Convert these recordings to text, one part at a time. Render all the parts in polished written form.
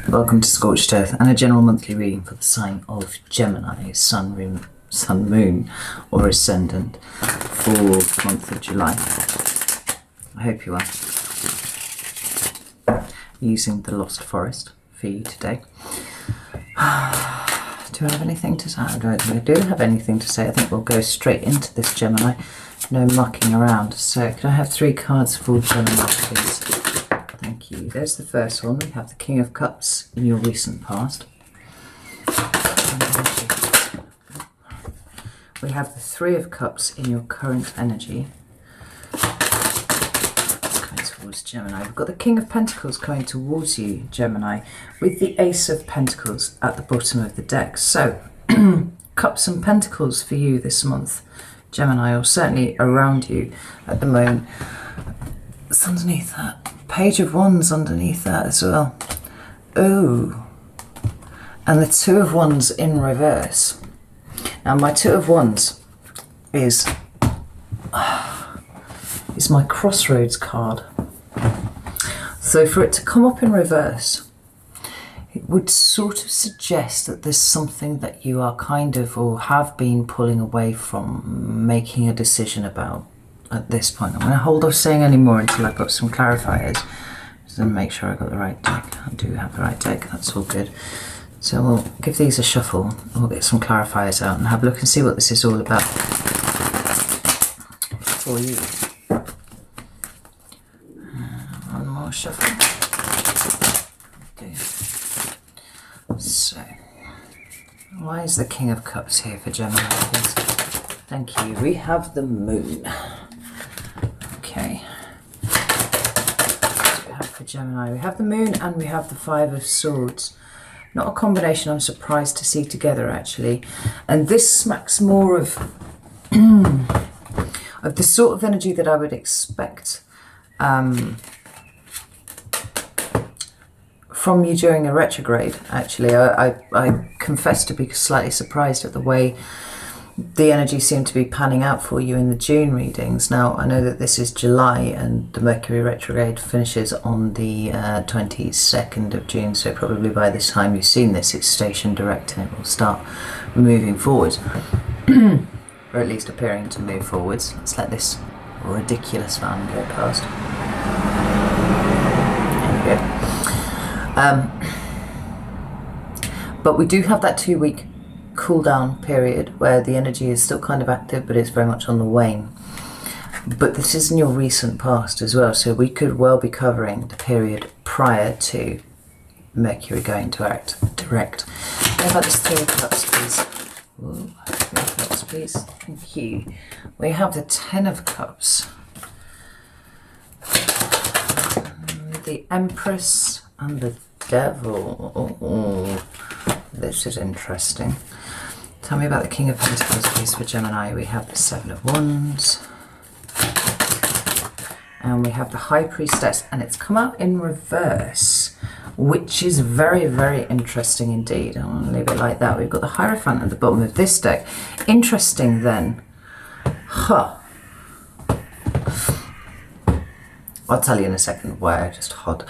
Welcome to Scorched Earth and a general monthly reading for the sign of Gemini, Sun, Moon or Ascendant for the month of July. I hope you are using the Lost Forest for you today. Do I have anything to say? I don't think I do have anything to say. I think we'll go straight into this, Gemini. No mucking around. So could I have 3 cards for Gemini, please? Thank you. There's the first one. We have the King of Cups in your recent past. We have the 3 of Cups in your current energy. Going towards Gemini. We've got the King of Pentacles coming towards you, Gemini, with the Ace of Pentacles at the bottom of the deck. So, Cups and Pentacles for you this month, Gemini, or certainly around you at the moment. It's underneath that. Page of Wands underneath that as well. Oh, and the 2 of Wands in reverse. Now my 2 of Wands is my Crossroads card. So for it to come up in reverse, it would sort of suggest that there's something that you are kind of or have been pulling away from making a decision about at this point. I'm going to hold off saying any more until I've got some clarifiers, just to make sure I got the right deck. I do have the right deck, that's all good. So we'll give these a shuffle and we'll get some clarifiers out and have a look and see what this is all about for you. One more shuffle. Okay. So, why is the King of Cups here for Gemini, please? Thank you. We have the Moon. Okay. What do we have for Gemini? We have the Moon and we have the 5 of Swords. Not a combination I'm surprised to see together, actually. And this smacks more of of the sort of energy that I would expect from you during a retrograde, actually. I confess to be slightly surprised at the way the energy seemed to be panning out for you in the June readings. Now, I know that this is July and the Mercury retrograde finishes on the 22nd of June, so probably by this time you've seen this, it's station direct and it will start moving forwards, or at least appearing to move forwards. Let's let this ridiculous van go past. There we go. But we do have that 2-week cool down period where the energy is still kind of active, but it's very much on the wane. But this is in your recent past as well, so we could well be covering the period prior to Mercury going to act direct. How about this 3 of Cups, please? Ooh, 3 of Cups, please. Thank you. We have the 10 of Cups, the Empress and the Devil. Oh, this is interesting. Tell me about the King of Pentacles, please, for Gemini. We have the 7 of Wands. And we have the High Priestess. And it's come out in reverse, which is very, very interesting indeed. I want to leave it like that. We've got the Hierophant at the bottom of this deck. Interesting then. Huh. I'll tell you in a second why I just hod.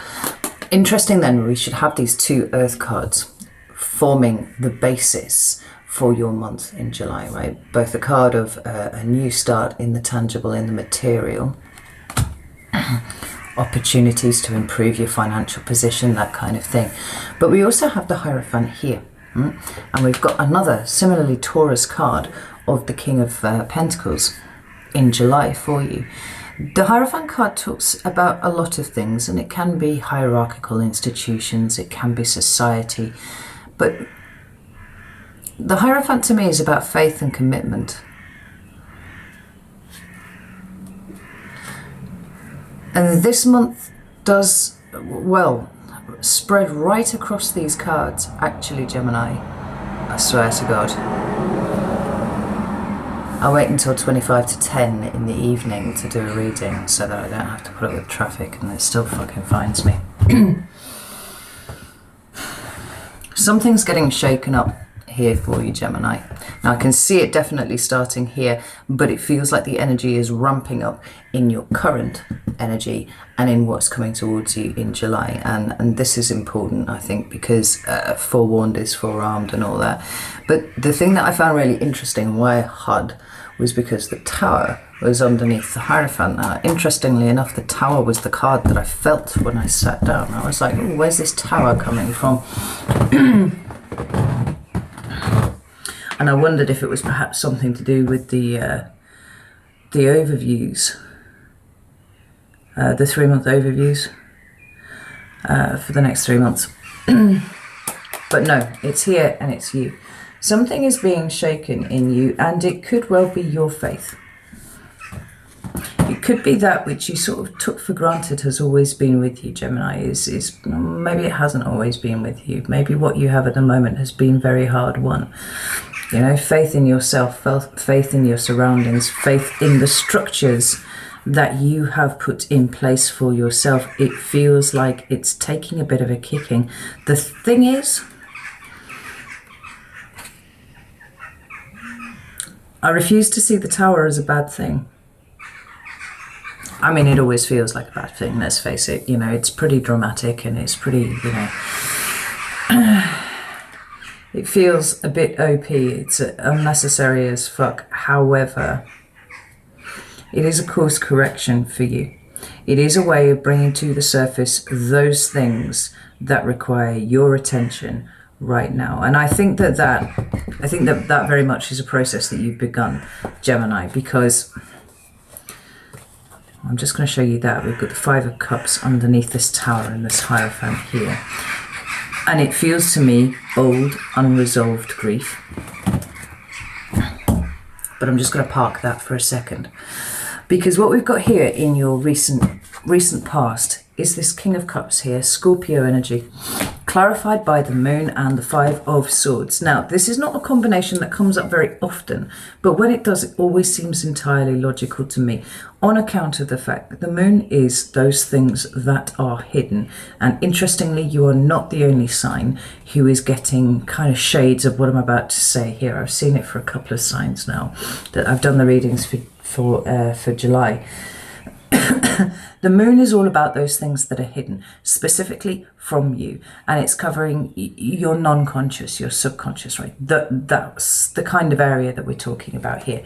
Interesting then, we should have these 2 Earth cards forming the basis for your month in July, right? Both a card of a new start in the tangible, in the material, opportunities to improve your financial position, that kind of thing. But we also have the Hierophant here, and we've got another similarly Taurus card of the King of Pentacles in July for you. The Hierophant card talks about a lot of things, and it can be hierarchical institutions, it can be society, but the Hierophant to me is about faith and commitment. And this month does, well, spread right across these cards, actually, Gemini. I swear to God. I'll wait until 25 to 10 in the evening to do a reading so that I don't have to put up with traffic and it still fucking finds me. Something's getting shaken up here for you, Gemini. Now I can see it definitely starting here, but it feels like the energy is ramping up in your current energy and in what's coming towards you in July. And this is important, I think, because forewarned is forearmed and all that. But the thing that I found really interesting and why I had was because the Tower was underneath the Hierophant. Now, interestingly enough, the Tower was the card that I felt when I sat down. I was like, oh, where's this Tower coming from? And I wondered if it was perhaps something to do with the overviews, the 3-month overviews for the next 3 months. But no, it's here and it's you. Something is being shaken in you, and it could well be your faith. It could be that which you sort of took for granted has always been with you, Gemini, is maybe it hasn't always been with you. Maybe what you have at the moment has been very hard won. You know, faith in yourself, faith in your surroundings, faith in the structures that you have put in place for yourself. It feels like it's taking a bit of a kicking. The thing is, I refuse to see the Tower as a bad thing. I mean, it always feels like a bad thing, let's face it. You know, it's pretty dramatic and it's pretty, you know, it feels a bit OP. It's unnecessary as fuck. However, it is a course correction for you. It is a way of bringing to the surface those things that require your attention right now. And I think that very much is a process that you've begun, Gemini, because I'm just going to show you that. We've got the 5 of Cups underneath this Tower and this Hierophant here. And it feels to me old, unresolved grief. But I'm just going to park that for a second. Because what we've got here in your recent past is this King of Cups here, Scorpio energy, clarified by the Moon and the 5 of Swords. Now, this is not a combination that comes up very often, but when it does, it always seems entirely logical to me, on account of the fact that the Moon is those things that are hidden. And interestingly, you are not the only sign who is getting kind of shades of what I'm about to say here. I've seen it for a couple of signs now that I've done the readings for July. The Moon is all about those things that are hidden, specifically from you, and it's covering your non-conscious, your subconscious, right? That's the kind of area that we're talking about here.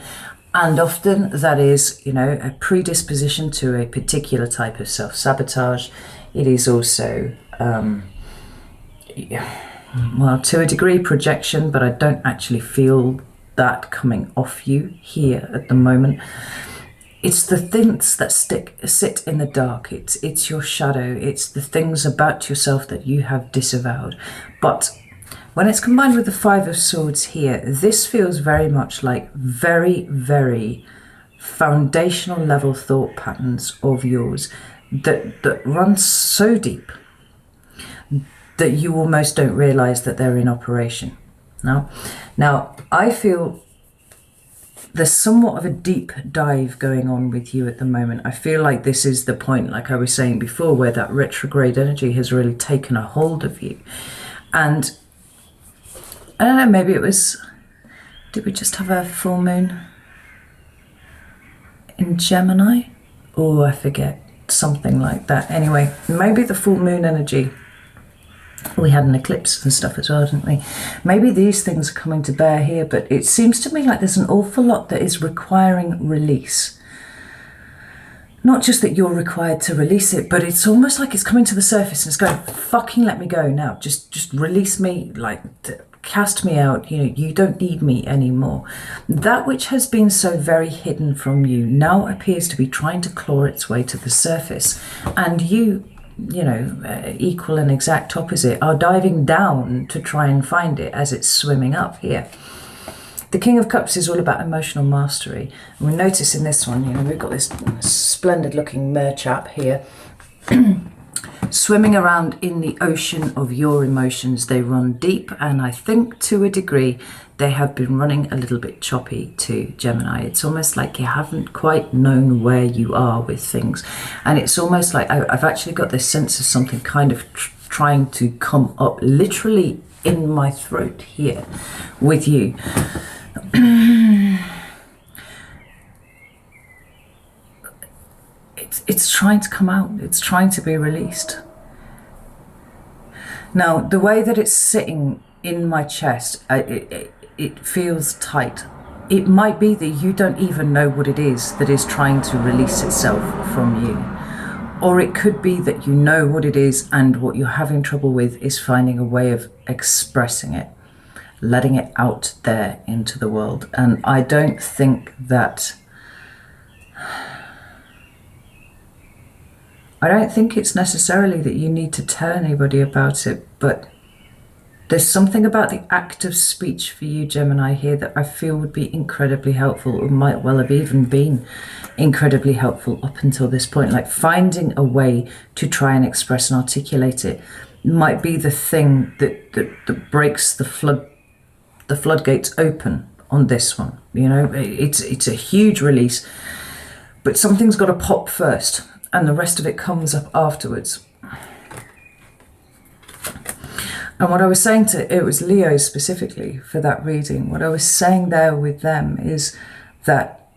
And often that is, you know, a predisposition to a particular type of self-sabotage. It is also, well, to a degree, projection, but I don't actually feel that coming off you here at the moment. It's the things that sit in the dark. It's your shadow. It's the things about yourself that you have disavowed. But when it's combined with the 5 of Swords here, this feels very much like very, very foundational level thought patterns of yours that run so deep that you almost don't realize that they're in operation. Now, I feel there's somewhat of a deep dive going on with you at the moment. I feel like this is the point, like I was saying before, where that retrograde energy has really taken a hold of you. And I don't know, maybe it was, did we just have a full moon in Gemini? Oh, I forget, something like that. Anyway, maybe the full moon energy, we had an eclipse and stuff as well, didn't we? Maybe these things are coming to bear here, but it seems to me like there's an awful lot that is requiring release. Not just that you're required to release it, but it's almost like it's coming to the surface and it's going, fucking let me go now. Just release me, like cast me out. You know, you don't need me anymore. That which has been so very hidden from you now appears to be trying to claw its way to the surface. And you know, equal and exact opposite, are diving down to try and find it as it's swimming up here. The King of Cups is all about emotional mastery. And we notice in this one, you know, we've got this splendid looking merchap here swimming around in the ocean of your emotions. They run deep, and I think to a degree they have been running a little bit choppy too, Gemini. It's almost like you haven't quite known where you are with things. And it's almost like I've actually got this sense of something kind of trying to come up literally in my throat here with you. it's trying to come out. It's trying to be released. Now, the way that it's sitting in my chest, it feels tight. It might be that you don't even know what it is that is trying to release itself from you. Or it could be that you know what it is, and what you're having trouble with is finding a way of expressing it, letting it out there into the world. And I don't think it's necessarily that you need to tell anybody about it, but there's something about the act of speech for you, Gemini, here that I feel would be incredibly helpful, or might well have even been incredibly helpful up until this point. Like finding a way to try and express and articulate it might be the thing that breaks the floodgates open on this one. You know, it's a huge release, but something's got to pop first, and the rest of it comes up afterwards. And what I was saying it was Leo specifically for that reading, what I was saying there with them is that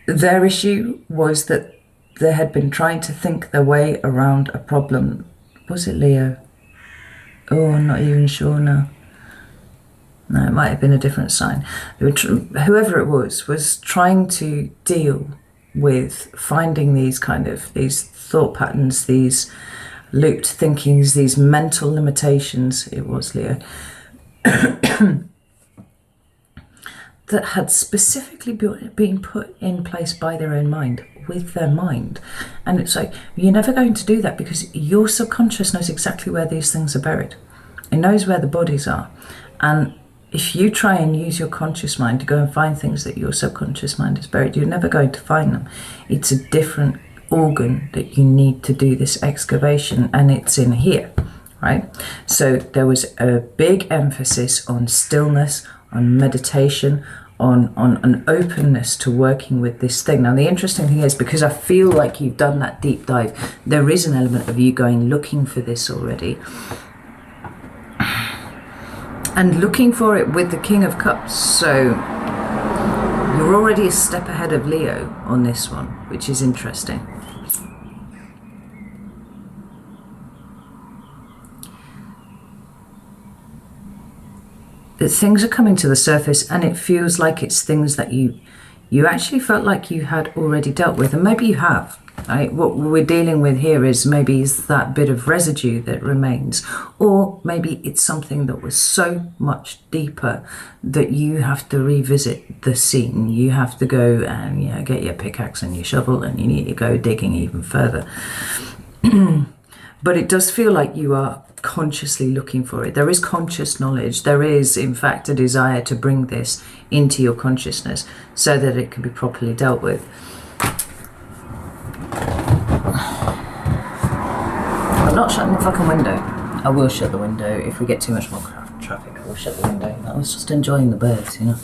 their issue was that they had been trying to think their way around a problem. Was it Leo? Oh, I'm not even sure now. No, it might have been a different sign. Whoever it was trying to deal with finding these thought patterns, these looped thinkings, these mental limitations, it was Leo, that had specifically been put in place by their own mind, with their mind. And it's like, you're never going to do that, because your subconscious knows exactly where these things are buried. It knows where the bodies are. And if you try and use your conscious mind to go and find things that your subconscious mind is buried, you're never going to find them. It's a different organ that you need to do this excavation, and it's in here, right? So there was a big emphasis on stillness, on meditation, on an openness to working with this thing. Now the interesting thing is, because I feel like you've done that deep dive, there is an element of you going looking for this already, and looking for it with the King of Cups. So you're already a step ahead of Leo on this one, which is interesting. That things are coming to the surface, and it feels like it's things that you actually felt like you had already dealt with, and maybe you have. Right? What we're dealing with here is that bit of residue that remains, or maybe it's something that was so much deeper that you have to revisit the scene. You have to go and get your pickaxe and your shovel, and you need to go digging even further. But it does feel like you are consciously looking for it. There is conscious knowledge. There is, in fact, a desire to bring this into your consciousness so that it can be properly dealt with. I'm not shutting the fucking window. I will shut the window if we get too much more traffic. I will shut the window. I was just enjoying the birds, you know.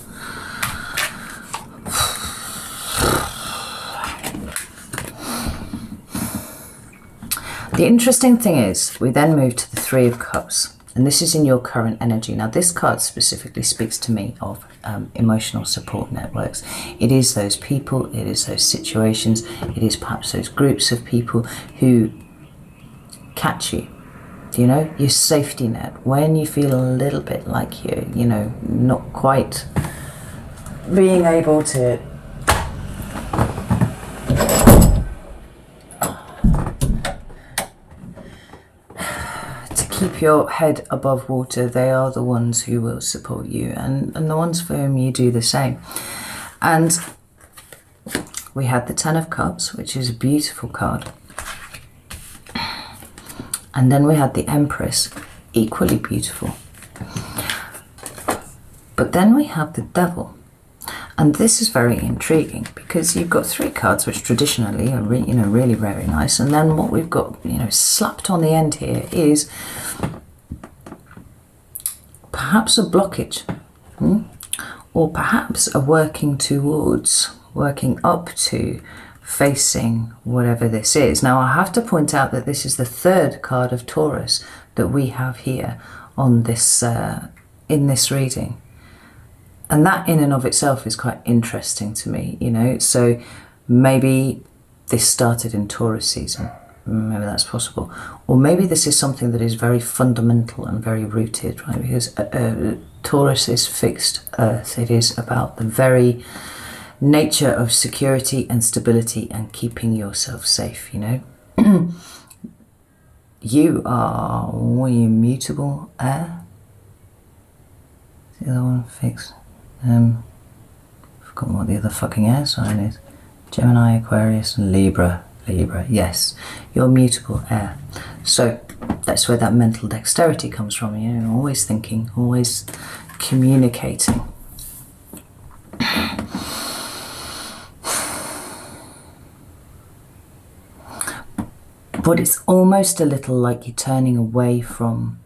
The interesting thing is, we then move to the Three of Cups, and this is in your current energy. Now, this card specifically speaks to me of emotional support networks. It is those people, it is those situations, it is perhaps those groups of people who catch you, your safety net, when you feel a little bit like you're, not quite being able to keep your head above water. They are the ones who will support you, and the ones for whom you do the same. And we had the Ten of Cups, which is a beautiful card. And then we had the Empress, equally beautiful. But then we have the Devil. And this is very intriguing, because you've got three cards which traditionally are really very nice, and then what we've got slapped on the end here is perhaps a blockage, or perhaps a working up to facing whatever this is. Now I have to point out that this is the third card of Taurus that we have here on this in this reading. And that in and of itself is quite interesting to me, so maybe this started in Taurus season. Maybe that's possible. Or maybe this is something that is very fundamental and very rooted, right? Because Taurus is fixed earth. It is about the very nature of security and stability and keeping yourself safe, you know? You are, what are you, mutable air? Is the other one fixed? Forgotten what the other fucking air sign is. Gemini, Aquarius, and Libra. Libra, yes, you're mutable air. So that's where that mental dexterity comes from, you know, always thinking, always communicating. But it's almost a little like you're turning away from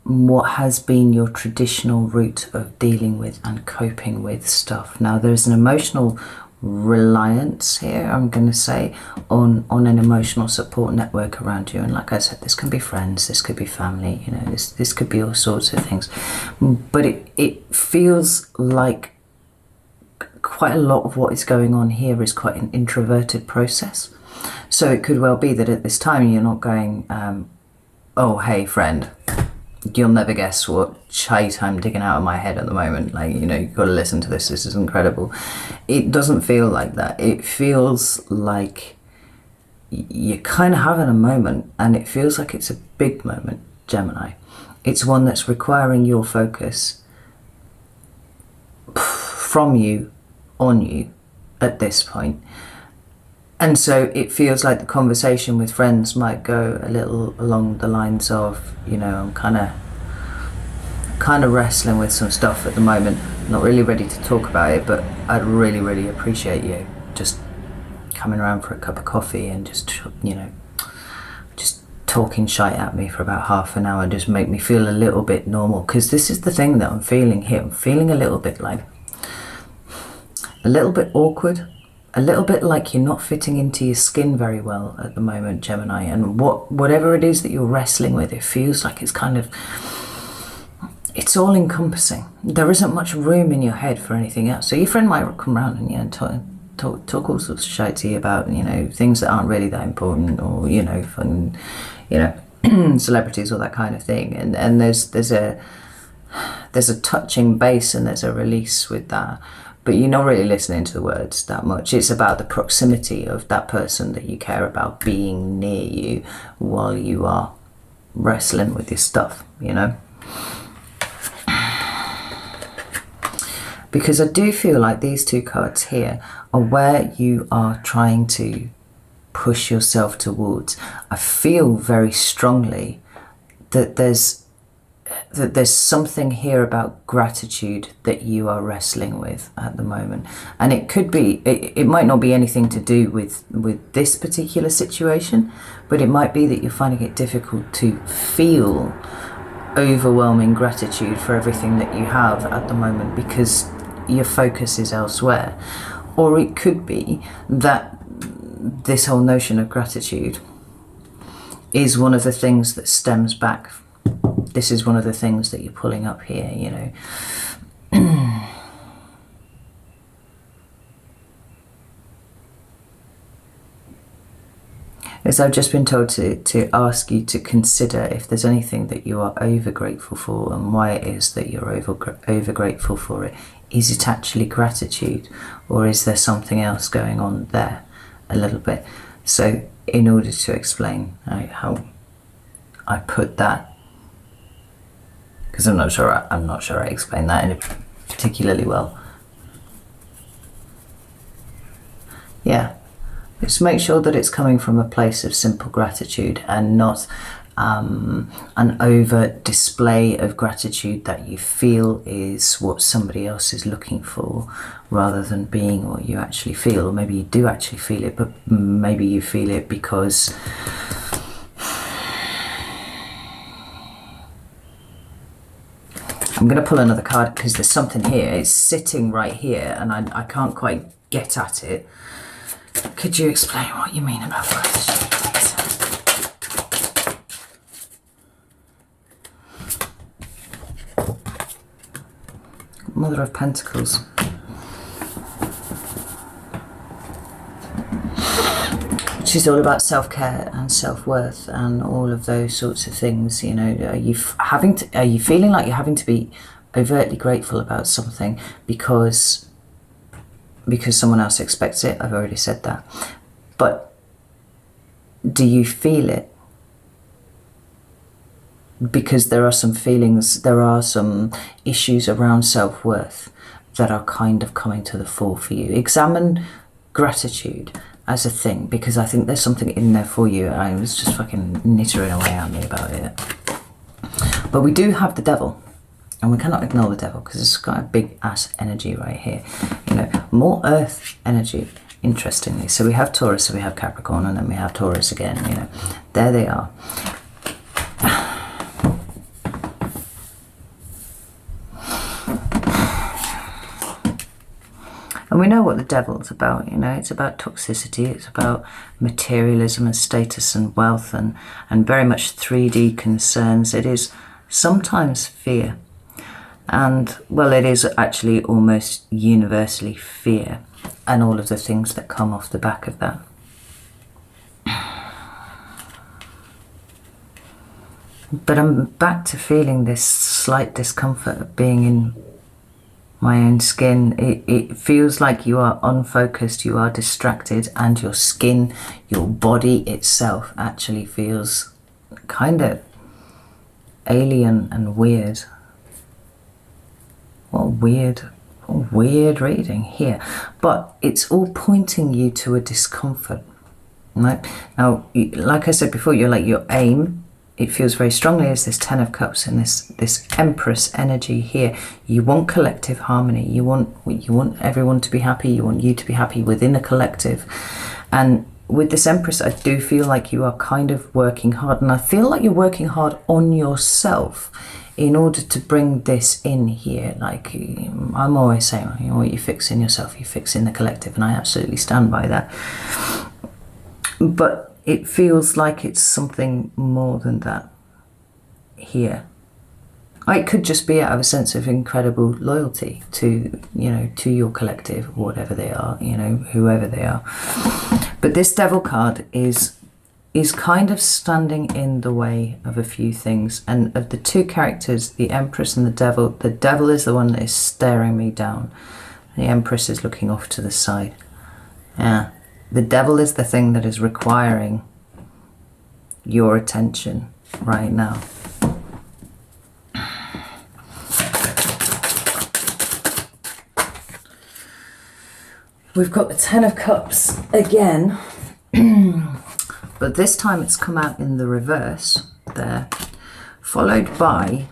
what has been your traditional route of dealing with and coping with stuff. Now, there's an emotional reliance here, I'm going to say, on an emotional support network around you. And like I said, this can be friends, this could be family, you know, this could be all sorts of things. But it feels like quite a lot of what is going on here is quite an introverted process. So it could well be that at this time you're not going, oh, hey, friend, you'll never guess what shite I'm digging out of my head at the moment. Like, you know, you've got to listen to this. This is incredible. It doesn't feel like that. It feels like you're kind of having a moment, and it feels like it's a big moment, Gemini. It's one that's requiring your focus from you, on you, at this point. And so it feels like the conversation with friends might go a little along the lines of, you know, I'm kind of wrestling with some stuff at the moment, not really ready to talk about it, but I'd really, really appreciate you just coming around for a cup of coffee and just, you know, just talking shite at me for about half an hour, just make me feel a little bit normal. Because this is the thing that I'm feeling here. I'm feeling a little bit like, a little bit awkward. A little bit like you're not fitting into your skin very well at the moment, Gemini. And whatever it is that you're wrestling with, it feels like it's kind of, it's all encompassing. There isn't much room in your head for anything else. So your friend might come around and, you know, talk all sorts of shit to you about, you know, things that aren't really that important, or, you know, fun, you know, celebrities or that kind of thing. And there's a touching base and there's a release with that. But you're not really listening to the words that much. It's about the proximity of that person that you care about being near you while you are wrestling with this stuff, you know? Because I do feel like these two cards here are where you are trying to push yourself towards. I feel very strongly that there's something here about gratitude that you are wrestling with at the moment. And it could be, it might not be anything to do with this particular situation, but it might be that you're finding it difficult to feel overwhelming gratitude for everything that you have at the moment because your focus is elsewhere. Or it could be that this whole notion of gratitude is one of the things that stems back. This is one of the things that you're pulling up here, you know. As I've just been told to ask you to consider if there's anything that you are over grateful for and why it is that you're over grateful for it. Is it actually gratitude, or is there something else going on there a little bit? So in order to explain how I put that, because I'm not sure I explained that in particularly well. Yeah, just make sure that it's coming from a place of simple gratitude and not an overt display of gratitude that you feel is what somebody else is looking for, rather than being what you actually feel. Or maybe you do actually feel it, but maybe you feel it because I'm going to pull another card because there's something here. It's sitting right here and I can't quite get at it. Could you explain what you mean about gratitude, please? Mother of Pentacles. is all about self-care and self-worth and all of those sorts of things. You know, are you feeling like you're having to be overtly grateful about something because someone else expects it? I've already said that. But do you feel it? Because there are some feelings, there are some issues around self-worth that are kind of coming to the fore for you. Examine gratitude as a thing, because I think there's something in there for you. I was just fucking knittering away at me about it. But we do have the devil, and we cannot ignore the devil because it's got a big ass energy right here. You know, more earth energy, interestingly. So we have Taurus, so we have Capricorn, and then we have Taurus again, you know. There they are. And we know what the devil's about, you know, it's about toxicity, it's about materialism and status and wealth and very much 3D concerns. It is sometimes fear. And, well, it is actually almost universally fear and all of the things that come off the back of that. But I'm back to feeling this slight discomfort of being in my own skin. It feels like you are unfocused, you are distracted, and your skin, your body itself actually feels kind of alien and weird. What weird reading here. But it's all pointing you to a discomfort, right? Now, like I said before, your aim, it feels very strongly as this Ten of Cups and this Empress energy here. You want collective harmony. You want everyone to be happy. You want you to be happy within a collective. And with this Empress, I do feel like you are kind of working hard. And I feel like you're working hard on yourself in order to bring this in here. Like, I'm always saying, you know, what you fix in yourself, you fix in the collective. And I absolutely stand by that. But it feels like it's something more than that here. It could just be out of a sense of incredible loyalty to, you know, to your collective, whatever they are, you know, whoever they are. But this Devil card is kind of standing in the way of a few things. And of the two characters, the Empress and the Devil is the one that is staring me down. The Empress is looking off to the side. Yeah. The Devil is the thing that is requiring your attention right now. We've got the Ten of Cups again, but this time it's come out in the reverse there, followed by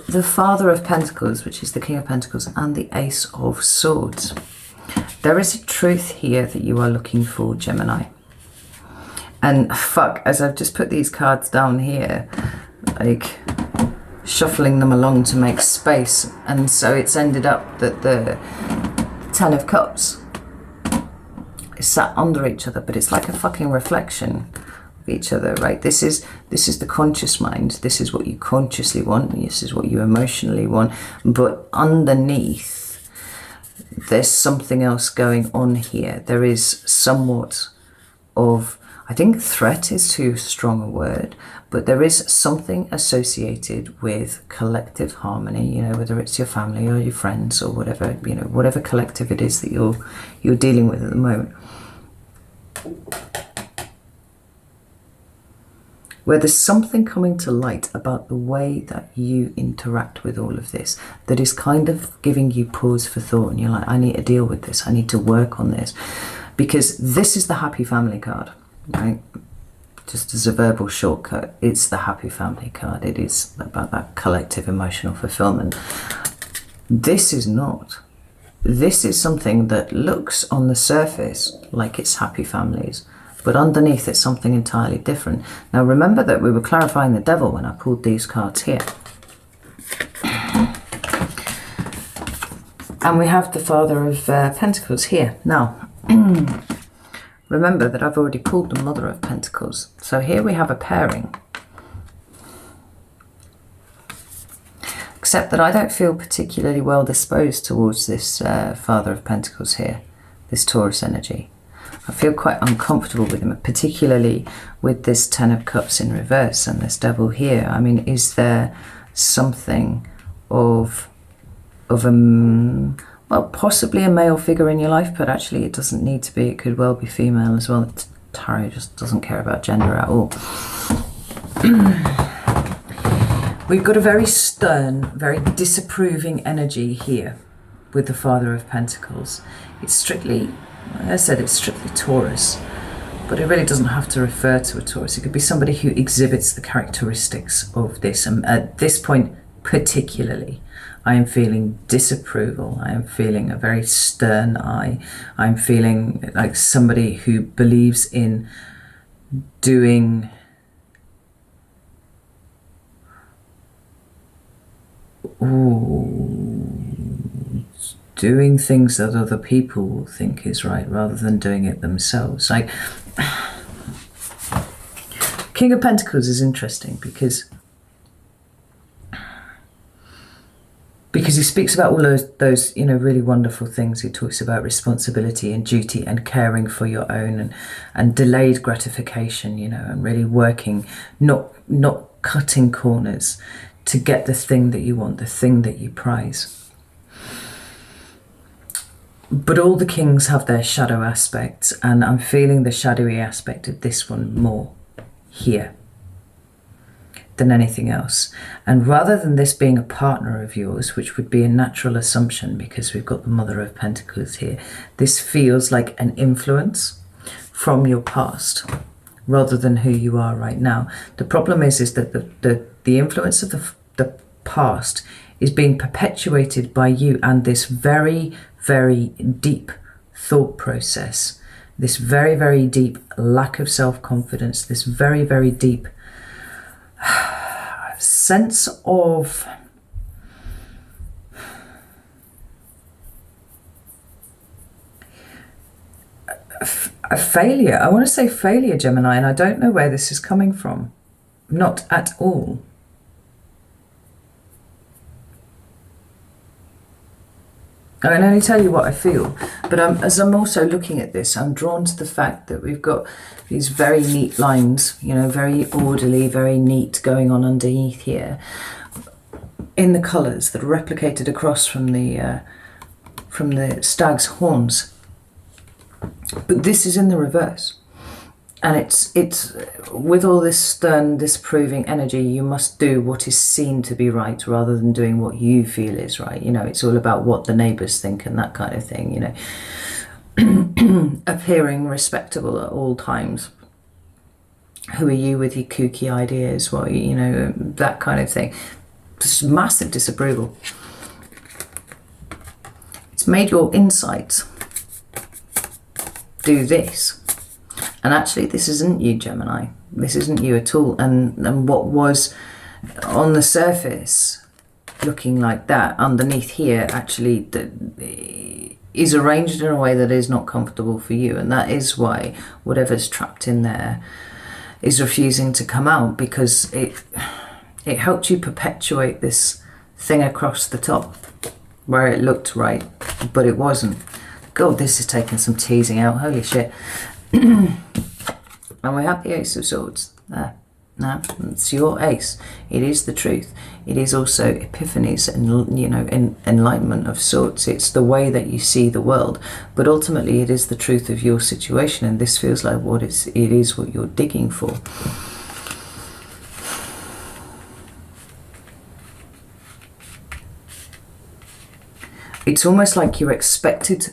the Father of Pentacles, which is the King of Pentacles, and the Ace of Swords. There is a truth here that you are looking for, Gemini. And fuck, as I've just put these cards down here, like shuffling them along to make space, and so it's ended up that the Ten of Cups is sat under each other, but it's like a fucking reflection of each other, right? This is the conscious mind. This is what you consciously want. This is what you emotionally want. But underneath, there's something else going on here. There is somewhat of, I think threat is too strong a word, but there is something associated with collective harmony, you know, whether it's your family or your friends or whatever, you know, whatever collective it is that you're dealing with at the moment. Where there's something coming to light about the way that you interact with all of this that is kind of giving you pause for thought, and you're like, I need to deal with this, I need to work on this, because this is the Happy Family card, right? Just as a verbal shortcut, it's the Happy Family card. It is about that collective emotional fulfillment. This is not. This is something that looks on the surface like it's happy families, but underneath it's something entirely different. Now remember that we were clarifying the Devil when I pulled these cards here. And we have the Father of Pentacles here. Now, remember that I've already pulled the Mother of Pentacles. So here we have a pairing. Except that I don't feel particularly well disposed towards this Father of Pentacles here, this Taurus energy. I feel quite uncomfortable with him, particularly with this Ten of Cups in reverse and this Devil here. I mean, is there something of a, well, possibly a male figure in your life, but actually it doesn't need to be. It could well be female as well. Tarot just doesn't care about gender at all. We've got a very stern, very disapproving energy here with the Father of Pentacles. It's strictly, like I said, it's strictly Taurus, but it really doesn't have to refer to a Taurus. It could be somebody who exhibits the characteristics of this. And at this point particularly, I am feeling disapproval. I am feeling a very stern eye. I'm feeling like somebody who believes in doing doing things that other people will think is right rather than doing it themselves. Like, King of Pentacles is interesting because he speaks about all those you know, really wonderful things. He talks about responsibility and duty and caring for your own and delayed gratification, you know, and really working, not cutting corners to get the thing that you want, the thing that you prize. But all the kings have their shadow aspects, and I'm feeling the shadowy aspect of this one more here than anything else. And rather than this being a partner of yours, which would be a natural assumption because we've got the Mother of Pentacles here, this feels like an influence from your past rather than who you are right now. The problem is that the influence of the past is being perpetuated by you and this very, very deep thought process, this very, very deep lack of self-confidence, this very, very deep sense of a failure. I want to say failure, Gemini, and I don't know where this is coming from. Not at all. I can only tell you what I feel, but as I'm also looking at this, I'm drawn to the fact that we've got these very neat lines, you know, very orderly, very neat going on underneath here in the colours that are replicated across from the stag's horns. But this is in the reverse. And it's with all this stern, disapproving energy, you must do what is seen to be right rather than doing what you feel is right. You know, it's all about what the neighbours think and that kind of thing, you know. Appearing respectable at all times. Who are you with your kooky ideas? Well, you know, that kind of thing. Just massive disapproval. It's made your insights do this. And actually, this isn't you, Gemini. This isn't you at all. And what was on the surface looking like that, underneath here, actually is arranged in a way that is not comfortable for you. And that is why whatever's trapped in there is refusing to come out, because it helped you perpetuate this thing across the top where it looked right, but it wasn't. God, this is taking some teasing out. Holy shit. And we have the Ace of Swords there. Now, it's your ace. It is the truth. It is also epiphanies and, you know, enlightenment of sorts. It's the way that you see the world. But ultimately, it is the truth of your situation. And this feels like it is what you're digging for. It's almost like you're expected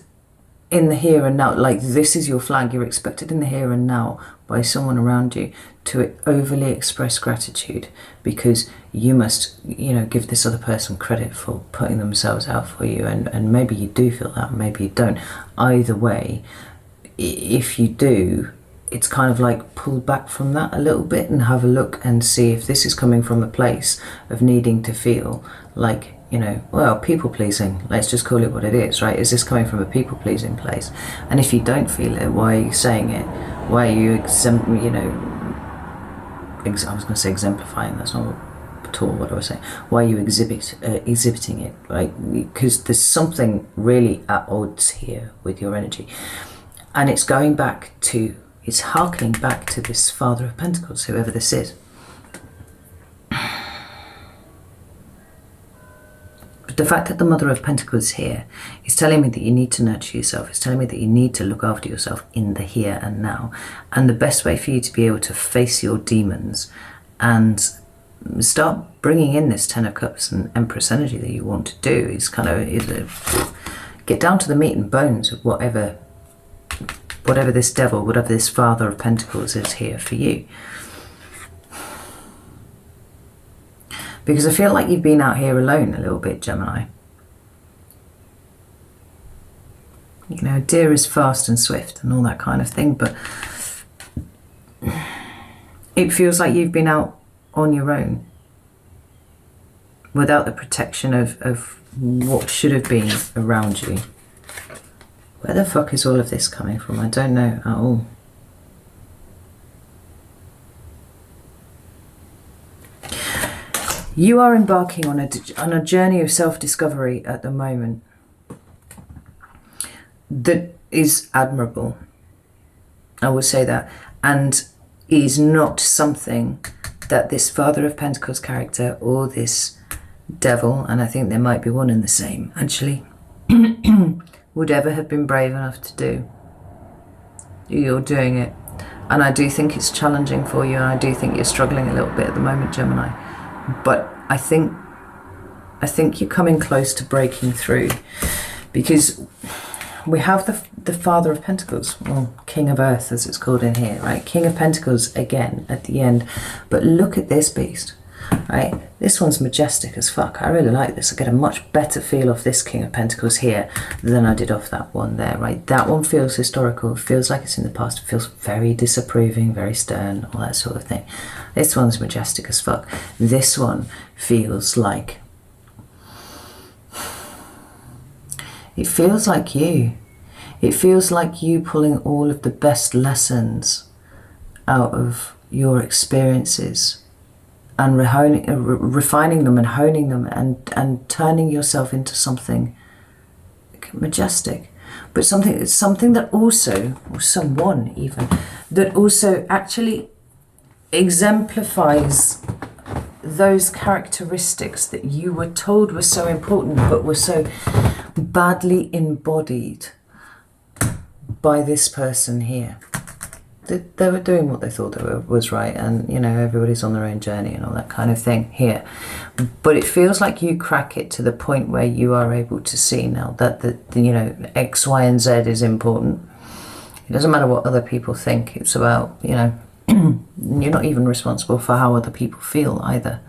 in the here and now, like this is your flag, you're expected in the here and now by someone around you to overly express gratitude, because you must, you know, give this other person credit for putting themselves out for you, and maybe you do feel that, maybe you don't. Either way, if you do, it's kind of like pull back from that a little bit and have a look and see if this is coming from a place of needing to feel like, you know, well, people pleasing, let's just call it what it is, right? Is this coming from a people pleasing place? And if you don't feel it, why are you saying it? Why are you, I was going to say exemplifying, that's not at all what I was saying. Why are you exhibiting it, right? Because there's something really at odds here with your energy. And it's going back to, it's harkening back to this Father of Pentacles, whoever this is. But the fact that the Mother of Pentacles is here is telling me that you need to nurture yourself. It's telling me that you need to look after yourself in the here and now. And the best way for you to be able to face your demons and start bringing in this Ten of Cups and Empress energy that you want to do is kind of get down to the meat and bones of whatever this devil, whatever this Father of Pentacles is here for you. Because I feel like you've been out here alone a little bit, Gemini. You know, deer is fast and swift and all that kind of thing, but it feels like you've been out on your own without the protection of what should have been around you. Where the fuck is all of this coming from? I don't know at all. You are embarking on a journey of self-discovery at the moment that is admirable. I will say that. And is not something that this Father of Pentacles character or this devil, and I think there might be one and the same, actually, would ever have been brave enough to do. You're doing it. And I do think it's challenging for you, and I do think you're struggling a little bit at the moment, Gemini. But I think you're coming close to breaking through, because we have the Father of Pentacles, or King of Earth as it's called in here, right? King of Pentacles again at the end. But look at this beast, right? This one's majestic as fuck. I really like this. I get a much better feel off this King of Pentacles here than I did off that one there, right? That one feels historical, it feels like it's in the past, it feels very disapproving, very stern, all that sort of thing. This one's majestic as fuck. This one feels like, it feels like you. It feels like you pulling all of the best lessons out of your experiences and refining them and honing them and turning yourself into something majestic. But something that also, or someone even, that also actually exemplifies those characteristics that you were told were so important but were so badly embodied by this person here. They were doing what they thought was right, and you know, everybody's on their own journey and all that kind of thing here. But it feels like you crack it to the point where you are able to see now that the you know, X, Y, and Z is important. It doesn't matter what other people think. It's about, you know, you're not even responsible for how other people feel either.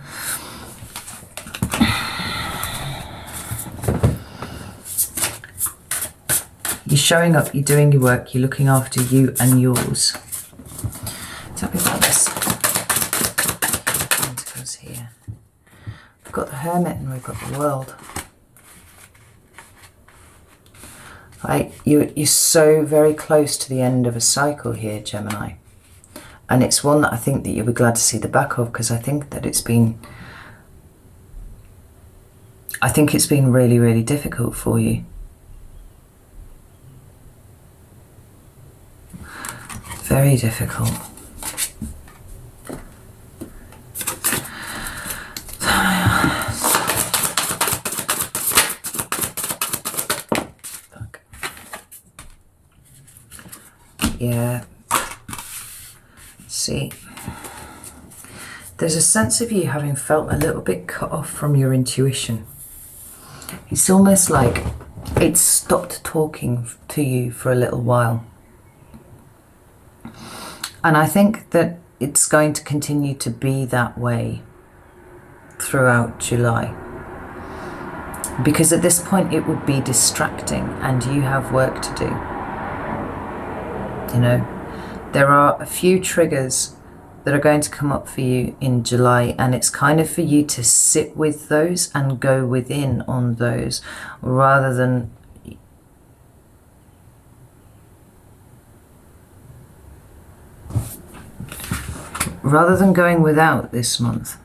You're showing up, you're doing your work, you're looking after you and yours. Tell me about this. Pentacles here. We've got the Hermit and we've got the World. Right, you're so very close to the end of a cycle here, Gemini. And it's one that I think that you'll be glad to see the back of, because I think that it's been really, really difficult for you. Very difficult. Fuck. Yeah. See, there's a sense of you having felt a little bit cut off from your intuition. It's almost like it's stopped talking to you for a little while. And I think that it's going to continue to be that way throughout July. Because at this point it would be distracting and you have work to do. You know, there are a few triggers that are going to come up for you in July, and it's kind of for you to sit with those and go within on those rather than going without this month.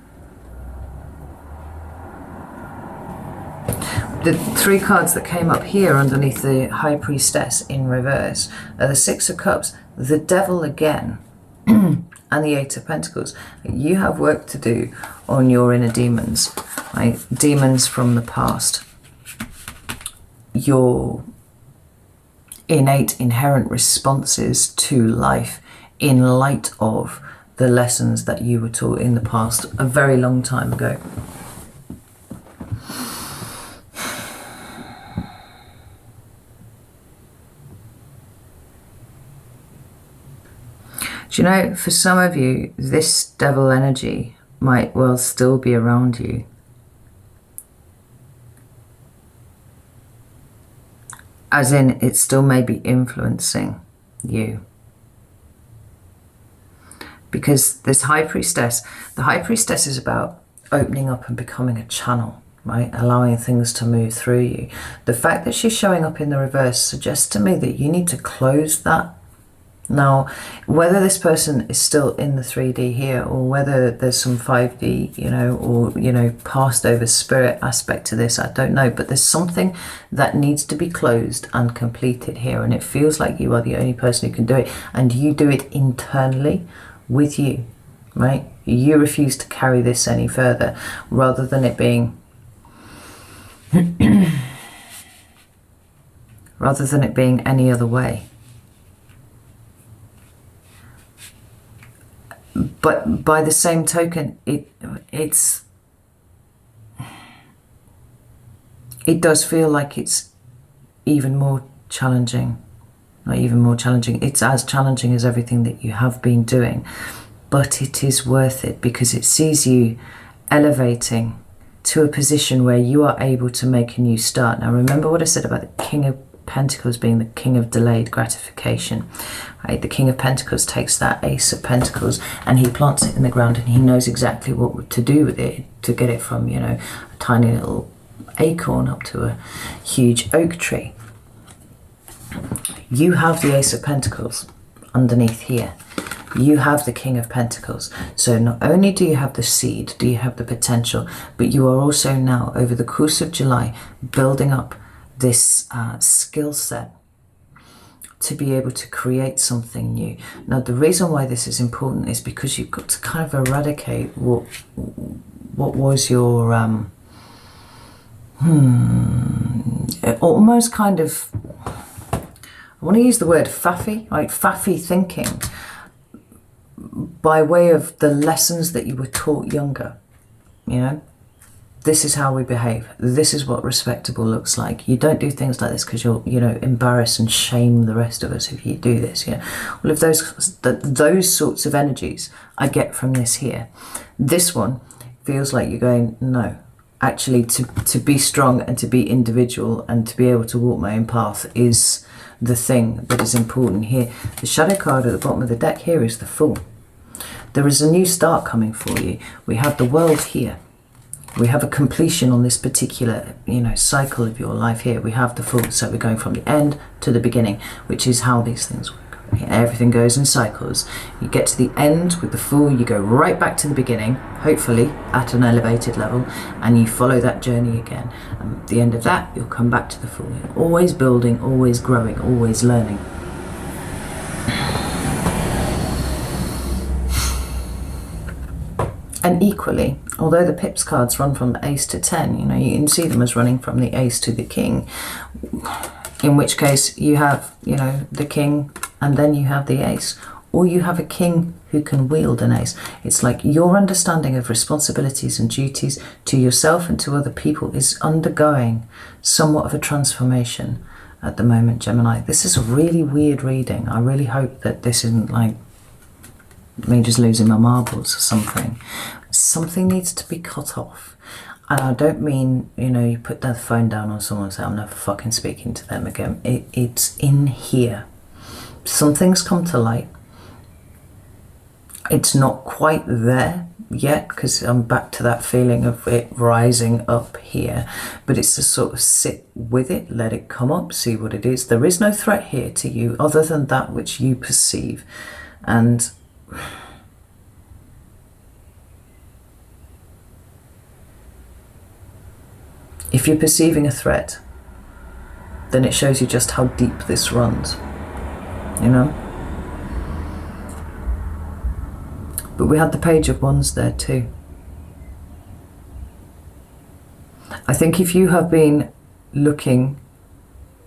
the three cards that came up here underneath the High Priestess in reverse are the Six of Cups, the Devil again, and the Eight of Pentacles. You have work to do on your inner demons, right? Demons from the past. Your innate, inherent responses to life in light of the lessons that you were taught in the past a very long time ago. Do you know, for some of you, this devil energy might well still be around you. As in, it still may be influencing you. Because this High Priestess, the High Priestess is about opening up and becoming a channel, right? Allowing things to move through you. The fact that she's showing up in the reverse suggests to me that you need to close that. Now, whether this person is still in the 3D here, or whether there's some 5D, you know, or, you know, passed over spirit aspect to this, I don't know. But there's something that needs to be closed and completed here. And it feels like you are the only person who can do it. And you do it internally with you, right? You refuse to carry this any further, rather than it being rather than it being any other way. But by the same token, it does feel like it's even more challenging. Not even more challenging. It's as challenging as everything that you have been doing. But it is worth it, because it sees you elevating to a position where you are able to make a new start. Now, remember what I said about the King of Pentacles being the king of delayed gratification, right? The King of Pentacles takes that Ace of Pentacles and he plants it in the ground, and he knows exactly what to do with it to get it from, you know, a tiny little acorn up to a huge oak tree. You have the Ace of Pentacles underneath here. You have the King of Pentacles. So not only do you have the seed, do you have the potential, but you are also now, over the course of July, building up this skill set to be able to create something new. Now, the reason why this is important is because you've got to kind of eradicate what was your almost kind of, I want to use the word faffy, like faffy thinking, by way of the lessons that you were taught younger. You know, this is how we behave. This is what respectable looks like. You don't do things like this because you'll, you know, embarrass and shame the rest of us if you do this. Yeah. Well, if those sorts of energies I get from this here, this one feels like you're going, no, actually, to be strong and to be individual and to be able to walk my own path is the thing that is important here. The shadow card at the bottom of the deck here is the Fool. There is a new start coming for you. We have the World here. We have a completion on this particular, you know, cycle of your life here. We have the Fool, so we're going from the end to the beginning, which is how these things work. Everything goes in cycles. You get to the end with the Fool, you go right back to the beginning, hopefully at an elevated level, and you follow that journey again. And at the end of that, you'll come back to the Fool. You're always building, always growing, always learning. And equally, although the Pips cards run from the Ace to 10, you know, you can see them as running from the Ace to the King, in which case you have, you know, the King and then you have the Ace, or you have a King who can wield an Ace. It's like your understanding of responsibilities and duties to yourself and to other people is undergoing somewhat of a transformation at the moment, Gemini. This is a really weird reading. I really hope that this isn't like me just losing my marbles or something. Something needs to be cut off. And I don't mean, you know, you put the phone down on someone and say, I'm never fucking speaking to them again. It's in here. Something's come to light. It's not quite there yet, because I'm back to that feeling of it rising up here. But it's to sort of sit with it, let it come up, see what it is. There is no threat here to you other than that which you perceive. And if you're perceiving a threat, then it shows you just how deep this runs, you know? But we had the Page of Wands there too. I think if you have been looking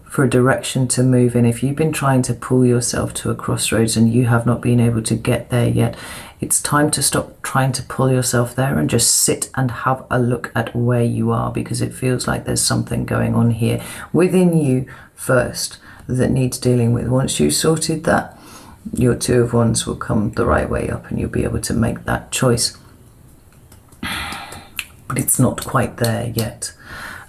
for a direction to move in, if you've been trying to pull yourself to a crossroads and you have not been able to get there yet, it's time to stop trying to pull yourself there and just sit and have a look at where you are, because it feels like there's something going on here within you first that needs dealing with. Once you've sorted that, your Two of Wands will come the right way up and you'll be able to make that choice. But it's not quite there yet.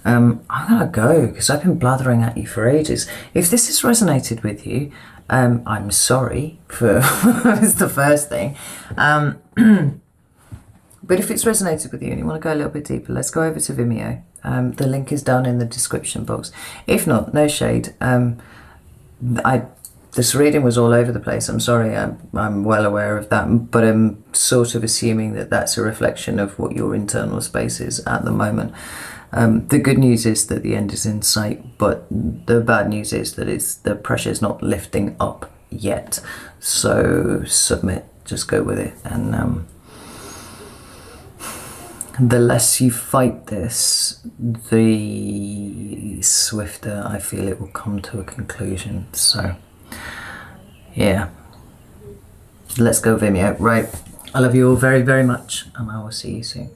I'm gonna go because I've been blathering at you for ages. If this has resonated with you, I'm sorry for it's the first thing. But if it's resonated with you and you want to go a little bit deeper, let's go over to Vimeo. The link is down in the description box. If not, no shade. This reading was all over the place. I'm sorry, I'm well aware of that, but I'm sort of assuming that that's a reflection of what your internal space is at the moment. The good news is that the end is in sight, but the bad news is that the pressure's not lifting up yet. So submit, just go with it. And the less you fight this, the swifter I feel it will come to a conclusion. So yeah, let's go Vimeo. Right, I love you all very, very much, and I will see you soon.